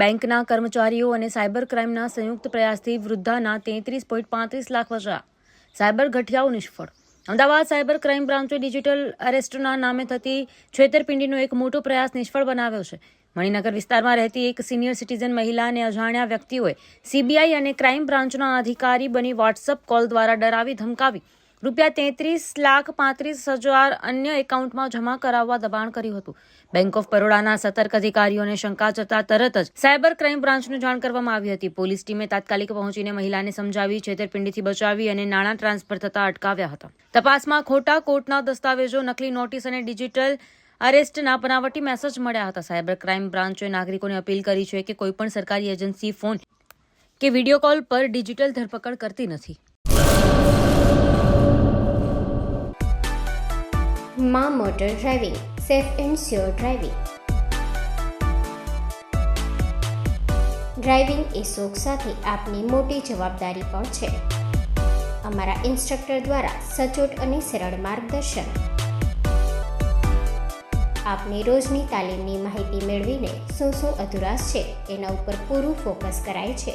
બેંકના કર્મચારીઓ અને સાયબર ક્રાઇમના સંયુક્ત પ્રયાસથી વૃદ્ધાના 33.35 લાખ વચા સાયબર ગઠિયાઓ નિષ્ફળ. અમદાવાદ સાયબર ક્રાઇમ બ્રાન્ચે ડિજિટલ અરેસ્ટના નામે થતી છેતરપિંડીનો એક મોટો પ્રયાસ નિષ્ફળ બનાવ્યો છે. મણિનગર વિસ્તારમાં રહેતી એક સિનિયર સિટીઝન મહિલાને અજાણ્યા વ્યક્તિઓએ સીબીઆઈ અને ક્રાઇમ બ્રાન્ચના અધિકારી બની વોટ્સઅપ કોલ દ્વારા ડરાવી ધમકાવી ₹33,35,000 અન્ય એકાઉન્ટમાં જમા કરાવવા દબાણ કર્યું હતું. બેંક ઓફ બરોડાના સતર્ક અધિકારીઓને શંકા જતા તરત જ સાયબર ક્રાઇમ બ્રાન્ચને જાણ કરવામાં આવી હતી. પોલીસ ટીમે તાત્કાલિક પહોંચીને મહિલાને સમજાવી, છેતરપિંડીથી બચાવી અને નાણાં ટ્રાન્સફર થતા અટકાવ્યા હતા. તપાસમાં ખોટા કોર્ટના દસ્તાવેજો, નકલી નોટિસ અને ડિજિટલ અરેસ્ટના બનાવટી મેસેજ મળ્યા હતા. સાયબર ક્રાઇમ બ્રાન્ચે નાગરિકોને અપીલ કરી છે કે કોઈપણ સરકારી એજન્સી ફોન કે વિડીયો કોલ પર ડિજિટલ ધરપકડ કરતી નથી. માં motor driving, safe and sure driving. Driving એ શોખ સાથે આપની મોટી જવાબદારી પણ છે. અમારા ઇન્સ્ટ્રક્ટર દ્વારા સચોટ અને સરળ માર્ગદર્શન. આપની રોજની તાલીમની માહિતી મેળવીને શું અધુરાશ છે એના ઉપર પૂરું ફોકસ કરાય છે.